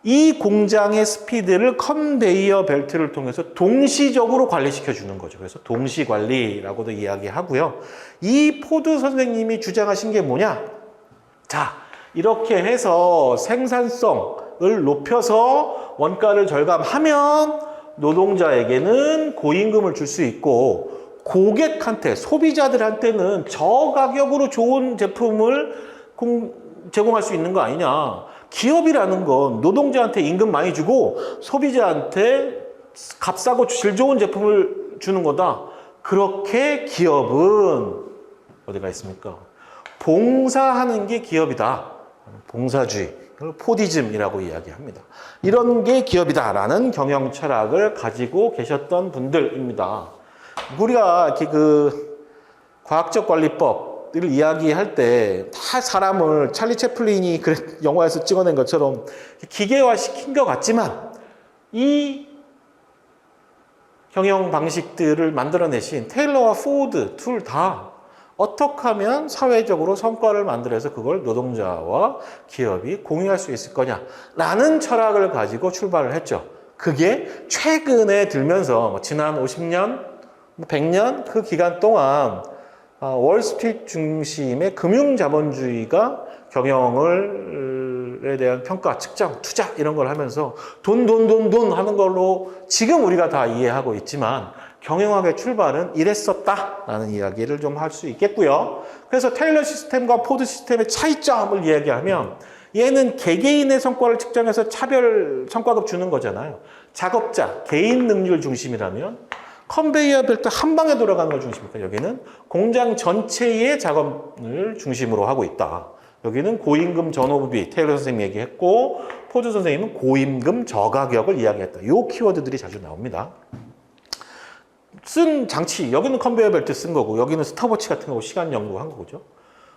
이 공장의 스피드를 컨베이어 벨트를 통해서 동시적으로 관리시켜 주는 거죠. 그래서 동시관리라고도 이야기하고요. 이 포드 선생님이 주장하신 게 뭐냐? 자, 이렇게 해서 생산성을 높여서 원가를 절감하면 노동자에게는 고임금을 줄 수 있고, 고객한테, 소비자들한테는 저가격으로 좋은 제품을 제공할 수 있는 거 아니냐. 기업이라는 건 노동자한테 임금 많이 주고 소비자한테 값싸고 질 좋은 제품을 주는 거다. 그렇게 기업은 어디가 있습니까? 봉사하는 게 기업이다. 봉사주의, 포디즘이라고 이야기합니다. 이런 게 기업이다라는 경영 철학을 가지고 계셨던 분들입니다. 우리가 이렇게 과학적 관리법을 이야기할 때 다 사람을 찰리 채플린이 영화에서 찍어낸 것처럼 기계화시킨 것 같지만 이 경영 방식들을 만들어내신 테일러와 포드 둘 다 어떻게 하면 사회적으로 성과를 만들어서 그걸 노동자와 기업이 공유할 수 있을 거냐라는 철학을 가지고 출발을 했죠. 그게 최근에 들면서 지난 50년, 100년 그 기간 동안 월스트리트 중심의 금융자본주의가 경영에 대한 평가, 측정, 투자 이런 걸 하면서 돈 하는 걸로 지금 우리가 다 이해하고 있지만 경영학의 출발은 이랬었다라는 이야기를 좀 할 수 있겠고요. 그래서 테일러 시스템과 포드 시스템의 차이점을 이야기하면 얘는 개개인의 성과를 측정해서 차별 성과급 주는 거잖아요. 작업자, 개인 능률 중심이라면 컨베이어 벨트 한 방에 돌아가는 걸 중심이니까 여기는 공장 전체의 작업을 중심으로 하고 있다. 여기는 고임금 전업비, 테일러 선생님이 얘기했고 포드 선생님은 고임금 저가격을 이야기했다. 요 키워드들이 자주 나옵니다. 쓴 장치, 여기는 컨베이어 벨트 쓴 거고 여기는 스톱워치 같은 거 시간 연구한 거죠.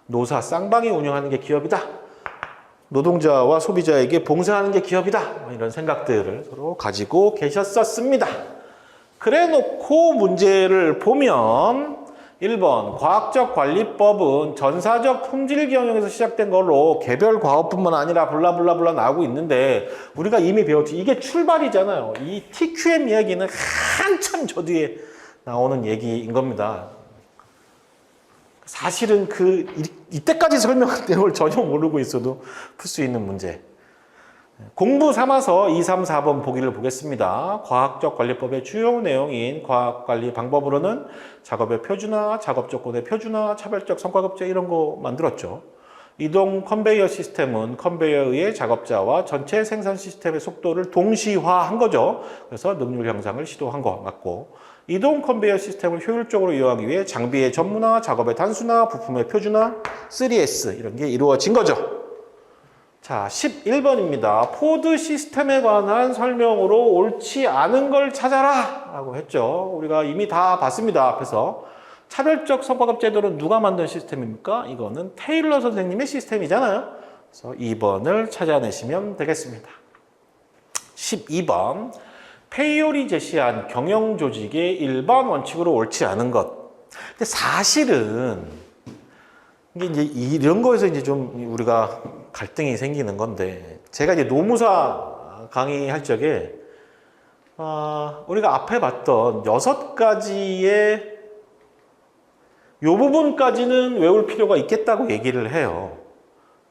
노사 쌍방이 운영하는 게 기업이다. 노동자와 소비자에게 봉사하는 게 기업이다. 이런 생각들을 서로 가지고 계셨었습니다. 그래 놓고 문제를 보면 1번 과학적 관리법은 전사적 품질 경영에서 시작된 걸로 개별 과업뿐만 아니라 블라블라블라 나오고 있는데 우리가 이미 배웠지. 이게 출발이잖아요. 이 TQM 이야기는 한참 저 뒤에 나오는 얘기인 겁니다. 사실은 이때까지 설명한 내용을 전혀 모르고 있어도 풀 수 있는 문제. 공부 삼아서 2, 3, 4번 보기를 보겠습니다. 과학적 관리법의 주요 내용인 과학관리 방법으로는 작업의 표준화, 작업 조건의 표준화, 차별적 성과급제 이런 거 만들었죠. 이동 컨베이어 시스템은 컨베이어에 의해 작업자와 전체 생산 시스템의 속도를 동시화한 거죠. 그래서 능률 향상을 시도한 거 맞고, 이동 컨베이어 시스템을 효율적으로 이용하기 위해 장비의 전문화, 작업의 단순화, 부품의 표준화, 3S 이런 게 이루어진 거죠. 자, 11번입니다. 포드 시스템에 관한 설명으로 옳지 않은 걸 찾아라 라고 했죠. 우리가 이미 다 봤습니다. 앞에서. 차별적 성과급 제도는 누가 만든 시스템입니까? 이거는 테일러 선생님의 시스템이잖아요. 그래서 2번을 찾아내시면 되겠습니다. 12번. 페이올이 제시한 경영 조직의 일반 원칙으로 옳지 않은 것. 근데 사실은 이게 이제 이런 거에서 이제 좀 우리가 갈등이 생기는 건데, 제가 이제 노무사 강의할 적에 우리가 앞에 봤던 6가지의 요 부분까지는 외울 필요가 있겠다고 얘기를 해요.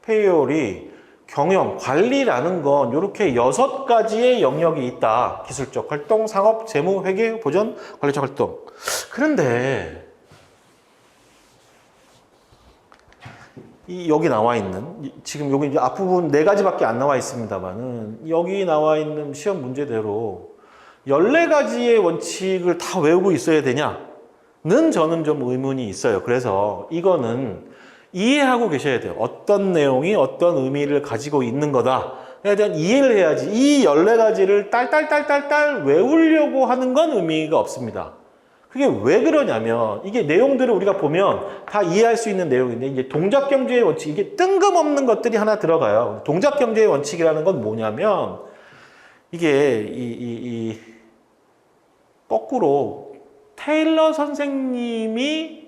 페이올이 경영, 관리라는 건 이렇게 6가지의 영역이 있다. 기술적 활동, 상업, 재무, 회계, 보전, 관리적 활동. 그런데 여기 나와 있는, 지금 여기 이제 앞부분 4가지밖에 안 나와 있습니다만은, 여기 나와 있는 시험 문제대로 14가지의 원칙을 다 외우고 있어야 되냐? 는 저는 좀 의문이 있어요. 그래서 이거는 이해하고 계셔야 돼요. 어떤 내용이 어떤 의미를 가지고 있는 거다에 대한 이해를 해야지, 이 14가지를 딸딸딸딸딸 외우려고 하는 건 의미가 없습니다. 그게 왜 그러냐면, 이게 내용들을 우리가 보면 다 이해할 수 있는 내용인데, 이제 동작경제의 원칙, 이게 뜬금없는 것들이 하나 들어가요. 동작경제의 원칙이라는 건 뭐냐면, 이게 거꾸로 테일러 선생님이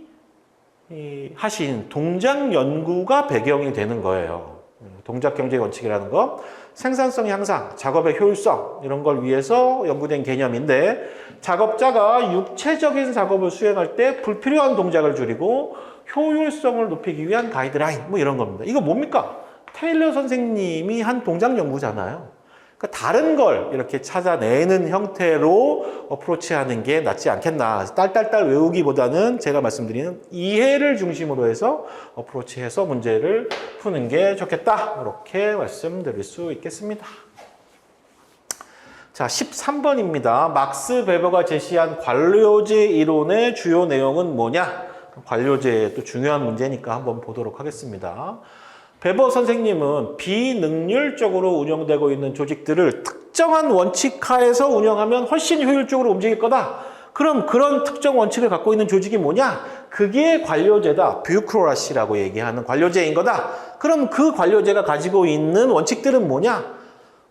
하신 동작 연구가 배경이 되는 거예요. 동작 경제의 원칙이라는 거, 생산성 향상, 작업의 효율성 이런 걸 위해서 연구된 개념인데, 작업자가 육체적인 작업을 수행할 때 불필요한 동작을 줄이고 효율성을 높이기 위한 가이드라인, 뭐 이런 겁니다. 이거 뭡니까? 테일러 선생님이 한 동작 연구잖아요. 그러니까 다른 걸 이렇게 찾아내는 형태로 어프로치하는 게 낫지 않겠나. 딸딸딸 외우기보다는 제가 말씀드리는 이해를 중심으로 해서 어프로치해서 문제를 푸는 게 좋겠다. 이렇게 말씀드릴 수 있겠습니다. 자, 13번입니다. 막스 베버가 제시한 관료제 이론의 주요 내용은 뭐냐? 관료제 또 중요한 문제니까 한번 보도록 하겠습니다. 베버 선생님은 비능률적으로 운영되고 있는 조직들을 특정한 원칙 하에서 운영하면 훨씬 효율적으로 움직일 거다. 그럼 그런 특정 원칙을 갖고 있는 조직이 뭐냐? 그게 관료제다. 뷰크로라시라고 얘기하는 관료제인 거다. 그럼 그 관료제가 가지고 있는 원칙들은 뭐냐?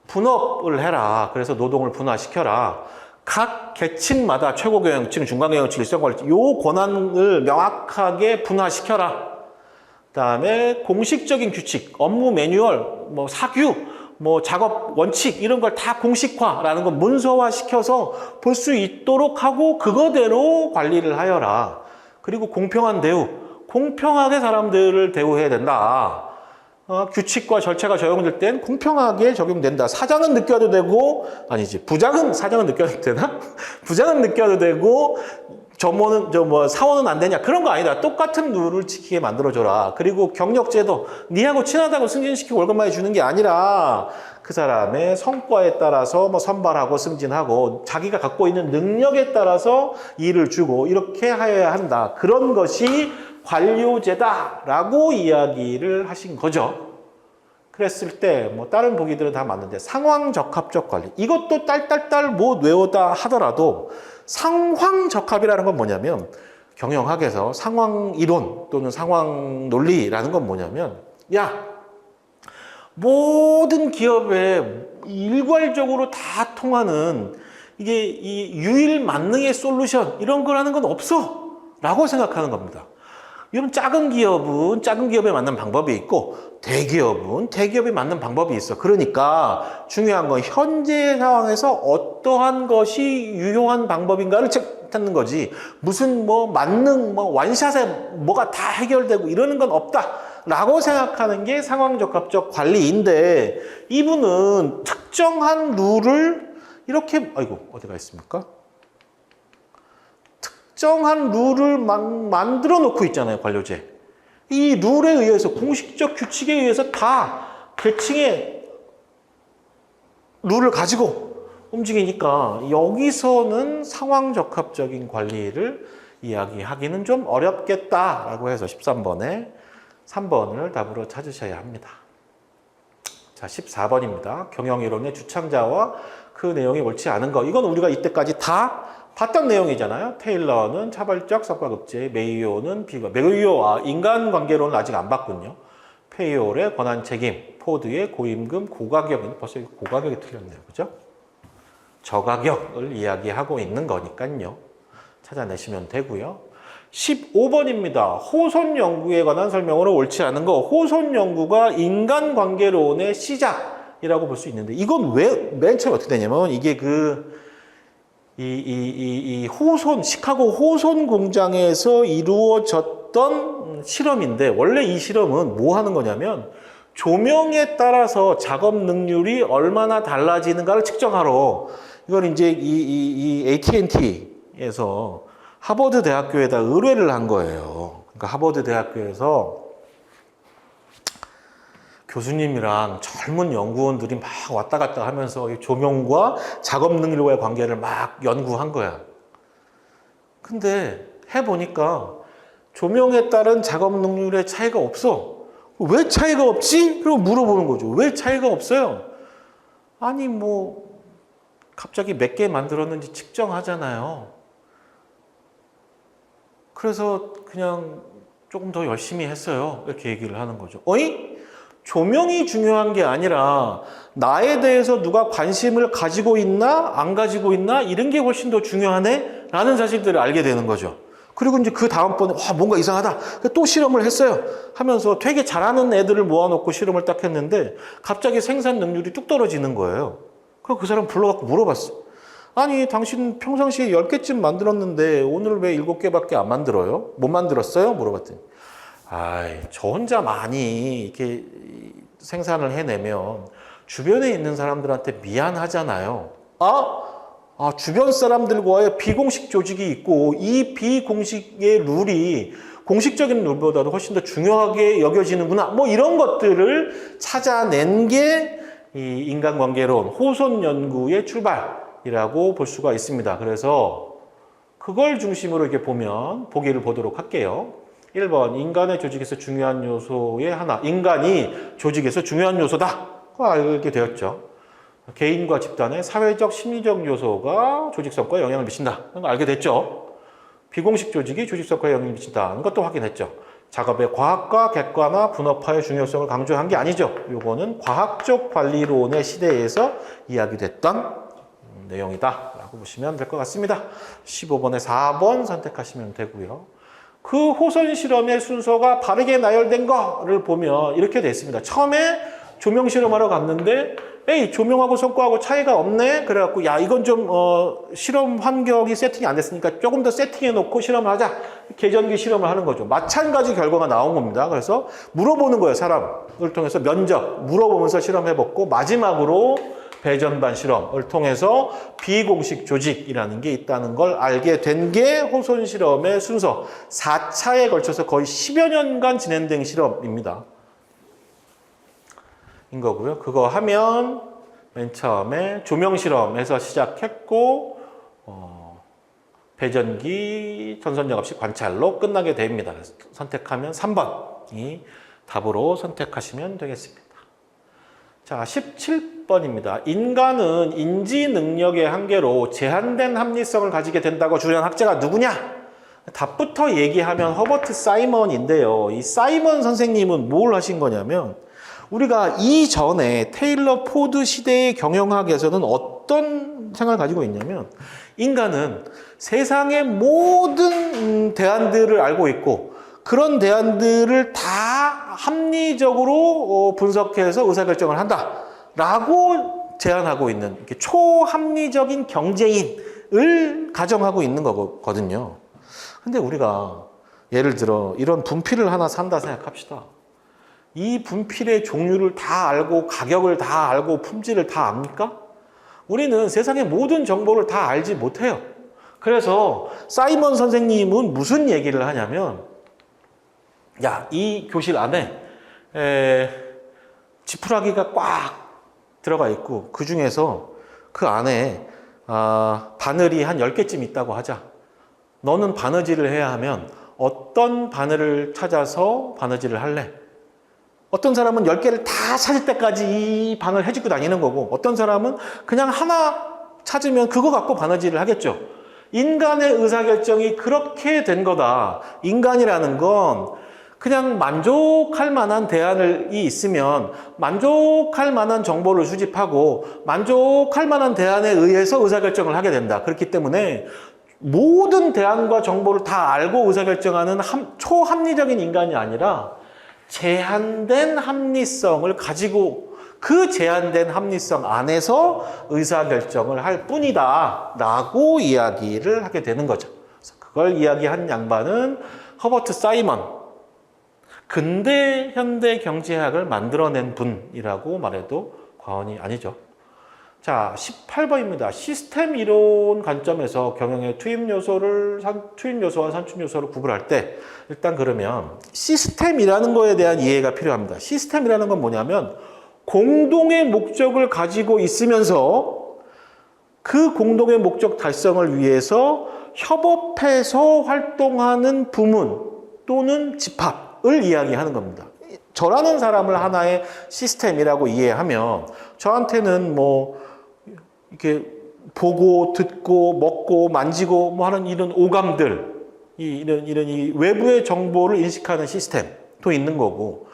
분업을 해라. 그래서 노동을 분화시켜라. 각 계층마다 최고경영층, 중간경영층, 일선관리층 요 권한을 명확하게 분화시켜라. 그다음에 공식적인 규칙, 업무 매뉴얼, 뭐 사규, 뭐 작업 원칙 이런 걸 다 공식화라는 걸 문서화 시켜서 볼 수 있도록 하고 그거대로 관리를 하여라. 그리고 공평한 대우, 공평하게 사람들을 대우해야 된다. 규칙과 절차가 적용될 땐 공평하게 적용된다. 사장은 느껴도 되고, 아니지, 사장은 느껴도 되나? 부장은 느껴도 되고, 사원은 안 되냐? 그런 거 아니다. 똑같은 룰을 지키게 만들어줘라. 그리고 경력제도, 니하고 친하다고 승진시키고 월급 많이 주는 게 아니라, 그 사람의 성과에 따라서 뭐 선발하고 승진하고, 자기가 갖고 있는 능력에 따라서 일을 주고, 이렇게 하여야 한다. 그런 것이 관료제다라고 이야기를 하신 거죠. 그랬을 때 뭐 다른 보기들은 다 맞는데, 상황적합적 관리, 이것도 딸딸딸 뭐 외우다 하더라도 상황적합이라는 건 뭐냐면, 경영학에서 상황 이론 또는 상황 논리라는 건 뭐냐면, 야, 모든 기업에 일괄적으로 다 통하는 이게 이 유일 만능의 솔루션 이런 거라는 건 없어 라고 생각하는 겁니다. 이런 작은 기업은 작은 기업에 맞는 방법이 있고, 대기업은 대기업에 맞는 방법이 있어. 그러니까 중요한 건 현재 상황에서 어떠한 것이 유효한 방법인가를 찾는 거지, 무슨 뭐 만능 뭐 완샷에 뭐가 다 해결되고 이러는 건 없다라고 생각하는 게 상황적합적 관리인데, 이분은 특정한 룰을 이렇게, 어디가 있습니까? 특정한 룰을 만들어 놓고 있잖아요, 관료제. 이 룰에 의해서, 공식적 규칙에 의해서 다 계층의 룰을 가지고 움직이니까 여기서는 상황적합적인 관리를 이야기하기는 좀 어렵겠다라고 해서 13번에 3번을 답으로 찾으셔야 합니다. 자, 14번입니다. 경영이론의 주창자와 그 내용이 옳지 않은 거. 이건 우리가 이때까지 다 봤던 내용이잖아요. 테일러는 차별적 성과급제, 메이오는 비관. 메이오와 인간관계론은 아직 안 봤군요. 페이올의 권한 책임, 포드의 고임금, 고가격. 벌써 고가격이 틀렸네요. 그죠? 저가격을 이야기하고 있는 거니까요. 찾아내시면 되고요. 15번입니다. 호손 연구에 관한 설명으로 옳지 않은 거. 호손 연구가 인간관계론의 시작이라고 볼 수 있는데, 이건 왜 맨 처음 어떻게 되냐면, 이게 호손, 시카고 호손 공장에서 이루어졌던 실험인데, 원래 이 실험은 뭐 하는 거냐면, 조명에 따라서 작업 능률이 얼마나 달라지는가를 측정하러, 이걸 이제 이 AT&T에서 하버드 대학교에다 의뢰를 한 거예요. 그러니까 하버드 대학교에서 교수님이랑 젊은 연구원들이 막 왔다 갔다 하면서 이 조명과 작업 능률과의 관계를 막 연구한 거야. 근데 해보니까 조명에 따른 작업 능률의 차이가 없어. 왜 차이가 없지? 그리고 물어보는 거죠. 왜 차이가 없어요? 아니 뭐 갑자기 몇 개 만들었는지 측정하잖아요. 그래서 그냥 조금 더 열심히 했어요. 이렇게 얘기를 하는 거죠. 어이? 조명이 중요한 게 아니라 나에 대해서 누가 관심을 가지고 있나 안 가지고 있나 이런 게 훨씬 더 중요하네 라는 사실들을 알게 되는 거죠. 그리고 이제 그 다음번에 와 뭔가 이상하다 또 실험을 했어요 하면서 되게 잘하는 애들을 모아놓고 실험을 딱 했는데 갑자기 생산 능률이 뚝 떨어지는 거예요. 그래서 그 사람 불러갖고 물어봤어. 아니 당신 평상시에 10개쯤 만들었는데 오늘 왜 7개밖에 안 만들어요? 못 만들었어요? 물어봤더니 아이 저 혼자 많이 이렇게 생산을 해내면 주변에 있는 사람들한테 미안하잖아요. 주변 사람들과의 비공식 조직이 있고 이 비공식의 룰이 공식적인 룰보다도 훨씬 더 중요하게 여겨지는구나. 뭐 이런 것들을 찾아낸 게 이 인간관계론 호손 연구의 출발이라고 볼 수가 있습니다. 그래서 그걸 중심으로 이렇게 보면 보기를 보도록 할게요. 1번 인간의 조직에서 중요한 요소의 하나. 인간이 조직에서 중요한 요소다. 알게 되었죠. 개인과 집단의 사회적, 심리적 요소가 조직 성과에 영향을 미친다. 이거 알게 됐죠. 비공식 조직이 조직 성과에 영향을 미친다는 것도 확인했죠. 작업의 과학과 객관화, 분업화의 중요성을 강조한 게 아니죠. 요거는 과학적 관리론의 시대에서 이야기됐던 내용이다 라고 보시면 될 것 같습니다. 15번에 4번 선택하시면 되고요. 그 호손 실험의 순서가 바르게 나열된 거를 보면 이렇게 돼 있습니다. 처음에 조명 실험하러 갔는데 에이 조명하고 성과하고 차이가 없네. 그래갖고 야 이건 좀 실험 환경이 세팅이 안 됐으니까 조금 더 세팅해 놓고 실험을 하자. 계전기 실험을 하는 거죠. 마찬가지 결과가 나온 겁니다. 그래서 물어보는 거예요. 사람을 통해서 면접 물어보면서 실험해봤고 마지막으로 배전반 실험을 통해서 비공식 조직이라는 게 있다는 걸 알게 된 게 호손 실험의 순서 4차에 걸쳐서 거의 10여 년간 진행된 실험입니다. 인 거고요. 그거 하면 맨 처음에 조명 실험에서 시작했고 배전기 전선력 없이 관찰로 끝나게 됩니다. 선택하면 3번이 답으로 선택하시면 되겠습니다. 자, 17번입니다. 인간은 인지 능력의 한계로 제한된 합리성을 가지게 된다고 주장한 학자가 누구냐? 답부터 얘기하면 허버트 사이먼인데요. 이 사이먼 선생님은 뭘 하신 거냐면 우리가 이전에 테일러 포드 시대의 경영학에서는 어떤 생각을 가지고 있냐면 인간은 세상의 모든 대안들을 알고 있고 그런 대안들을 다 합리적으로 분석해서 의사결정을 한다라고 제안하고 있는 이렇게 초합리적인 경제인을 가정하고 있는 거거든요. 근데 우리가 예를 들어 이런 분필을 하나 산다 생각합시다. 이 분필의 종류를 다 알고 가격을 다 알고 품질을 다 압니까? 우리는 세상의 모든 정보를 다 알지 못해요. 그래서 사이먼 선생님은 무슨 얘기를 하냐면 야, 이 교실 안에 지푸라기가 꽉 들어가 있고 그 중에서 그 안에 바늘이 한 10개쯤 있다고 하자. 너는 바느질을 해야 하면 어떤 바늘을 찾아서 바느질을 할래? 어떤 사람은 10개를 다 찾을 때까지 이 바늘 해주고 다니는 거고, 어떤 사람은 그냥 하나 찾으면 그거 갖고 바느질을 하겠죠. 인간의 의사결정이 그렇게 된 거다. 인간이라는 건 그냥 만족할 만한 대안이 있으면 만족할 만한 정보를 수집하고 만족할 만한 대안에 의해서 의사결정을 하게 된다. 그렇기 때문에 모든 대안과 정보를 다 알고 의사결정하는 초합리적인 인간이 아니라 제한된 합리성을 가지고 그 제한된 합리성 안에서 의사결정을 할 뿐이다 라고 이야기를 하게 되는 거죠. 그래서 그걸 이야기한 양반은 허버트 사이먼, 근대 현대 경제학을 만들어낸 분이라고 말해도 과언이 아니죠. 자, 18번입니다. 시스템 이론 관점에서 경영의 투입 요소와 산출 요소를 구분할 때 일단 그러면 시스템이라는 거에 대한 이해가 필요합니다. 시스템이라는 건 뭐냐면 공동의 목적을 가지고 있으면서 그 공동의 목적 달성을 위해서 협업해서 활동하는 부문 또는 집합을 이야기하는 겁니다. 저라는 사람을 하나의 시스템이라고 이해하면 저한테는 뭐 이렇게 보고 듣고 먹고 만지고 뭐 하는 이런 오감들, 이런 이 외부의 정보를 인식하는 시스템도 있는 거고,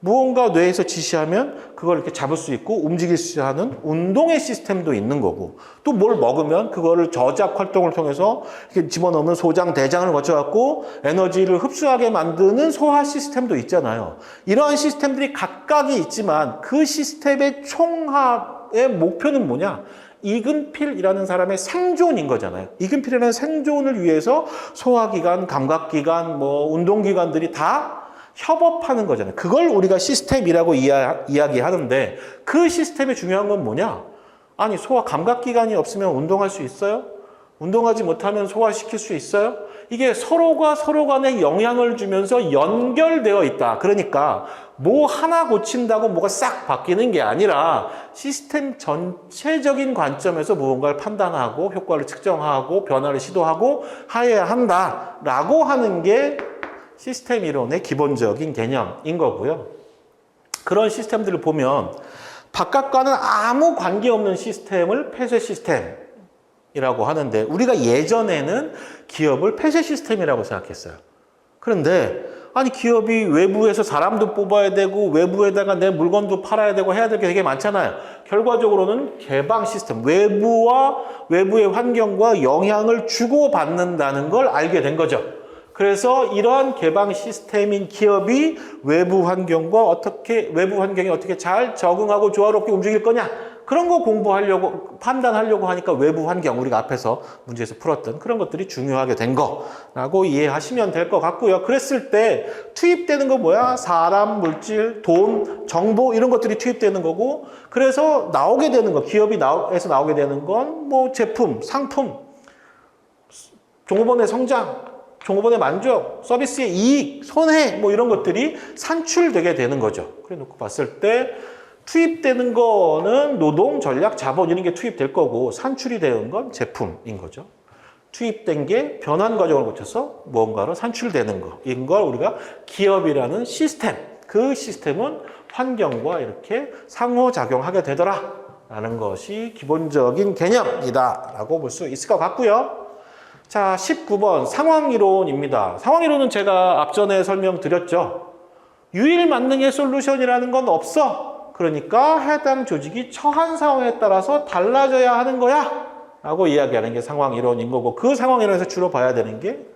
무언가 뇌에서 지시하면 그걸 이렇게 잡을 수 있고 움직일 수 하는 운동의 시스템도 있는 거고, 또 뭘 먹으면 그거를 저작 활동을 통해서 이렇게 집어넣으면 소장, 대장을 거쳐갖고 에너지를 흡수하게 만드는 소화 시스템도 있잖아요. 이러한 시스템들이 각각이 있지만 그 시스템의 총합의 목표는 뭐냐? 이근필이라는 사람의 생존인 거잖아요. 이근필이라는 생존을 위해서 소화기관, 감각기관, 뭐 운동기관들이 다 협업하는 거잖아요. 그걸 우리가 시스템이라고 이야기하는데 그 시스템의 중요한 건 뭐냐? 아니, 소화 감각기관이 없으면 운동할 수 있어요? 운동하지 못하면 소화시킬 수 있어요? 이게 서로가 서로 간에 영향을 주면서 연결되어 있다. 그러니까 뭐 하나 고친다고 뭐가 싹 바뀌는 게 아니라 시스템 전체적인 관점에서 무언가를 판단하고 효과를 측정하고 변화를 시도하고 해야 한다라고 하는 게 시스템 이론의 기본적인 개념인 거고요. 그런 시스템들을 보면 바깥과는 아무 관계없는 시스템을 폐쇄 시스템이라고 하는데, 우리가 예전에는 기업을 폐쇄 시스템이라고 생각했어요. 그런데 아니, 기업이 외부에서 사람도 뽑아야 되고 외부에다가 내 물건도 팔아야 되고 해야 될 게 되게 많잖아요. 결과적으로는 개방 시스템, 외부의 환경과 영향을 주고받는다는 걸 알게 된 거죠. 그래서 이러한 개방 시스템인 기업이 외부 환경이 어떻게 잘 적응하고 조화롭게 움직일 거냐, 그런 거 공부하려고, 판단하려고 하니까 외부 환경, 우리가 앞에서 문제에서 풀었던 그런 것들이 중요하게 된 거라고 이해하시면 될 것 같고요. 그랬을 때 투입되는 거 뭐야? 사람, 물질, 돈, 정보, 이런 것들이 투입되는 거고, 그래서 나오게 되는 거, 기업에서 나오게 되는 건 뭐 제품, 상품, 종업원의 성장, 종업원의 만족, 서비스의 이익, 손해, 뭐 이런 것들이 산출되게 되는 거죠. 그래 놓고 봤을 때 투입되는 거는 노동, 전략, 자본 이런 게 투입될 거고, 산출이 되는 건 제품인 거죠. 투입된 게 변환 과정을 거쳐서 무언가로 산출되는 거. 이런 걸 우리가 기업이라는 시스템, 그 시스템은 환경과 이렇게 상호작용하게 되더라라는 것이 기본적인 개념이다 라고 볼 수 있을 것 같고요. 자, 19번 상황이론입니다. 상황이론은 제가 앞전에 설명드렸죠. 유일 만능의 솔루션이라는 건 없어. 그러니까 해당 조직이 처한 상황에 따라서 달라져야 하는 거야 라고 이야기하는 게 상황이론인 거고, 그 상황이론에서 주로 봐야 되는 게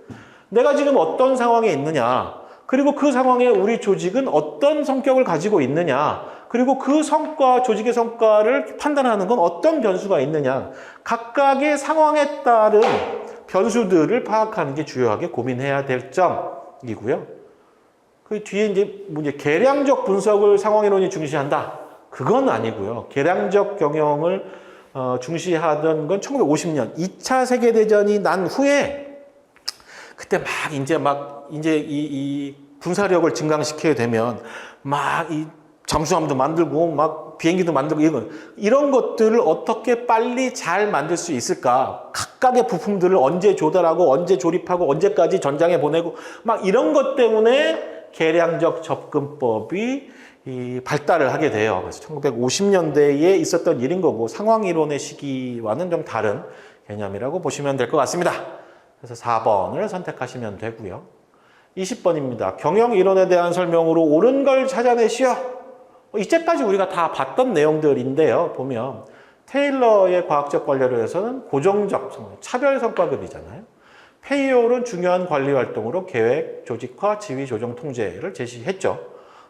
내가 지금 어떤 상황에 있느냐, 그리고 그 상황에 우리 조직은 어떤 성격을 가지고 있느냐, 그리고 그 성과, 조직의 성과를 판단하는 건 어떤 변수가 있느냐, 각각의 상황에 따른 변수들을 파악하는 게 주요하게 고민해야 될 점이고요. 그 뒤에 이제 계량적 분석을 상황이론이 중시한다. 그건 아니고요. 계량적 경영을 중시하던 건 1950년 2차 세계대전이 난 후에, 그때 이 군사력을 증강시켜야 되면 막 이 잠수함도 만들고 막 비행기도 만들고 이런 것들을 어떻게 빨리 잘 만들 수 있을까? 각각의 부품들을 언제 조달하고 언제 조립하고 언제까지 전장에 보내고 막 이런 것 때문에 계량적 접근법이 발달을 하게 돼요. 그래서 1950년대에 있었던 일인 거고 상황 이론의 시기와는 좀 다른 개념이라고 보시면 될 것 같습니다. 그래서 4번을 선택하시면 되고요. 20번입니다. 경영 이론에 대한 설명으로 옳은 걸 찾아내시오. 이제까지 우리가 다 봤던 내용들인데요. 보면 테일러의 과학적 관료로에서는 고정적 차별 성과급이잖아요. 페이올은 중요한 관리 활동으로 계획, 조직화, 지휘, 조정, 통제를 제시했죠.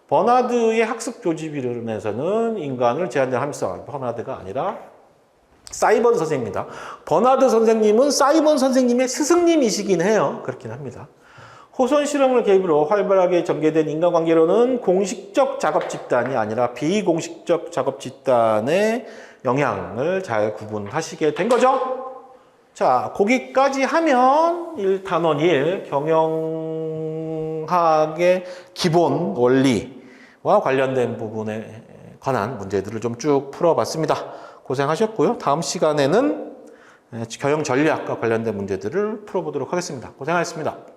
버나드의 학습 조직 이론에서는 인간을 제한된 함성, 버나드가 아니라 사이먼 선생님입니다. 버나드 선생님은 사이먼 선생님의 스승님이시긴 해요. 그렇긴 합니다. 호선 실험을 계기로 활발하게 전개된 인간관계로는 공식적 작업 집단이 아니라 비공식적 작업 집단의 영향을 잘 구분하시게 된 거죠. 자, 거기까지 하면 단원 1 경영학의 기본 원리와 관련된 부분에 관한 문제들을 좀 쭉 풀어봤습니다. 고생하셨고요. 다음 시간에는 경영 전략과 관련된 문제들을 풀어보도록 하겠습니다. 고생하셨습니다.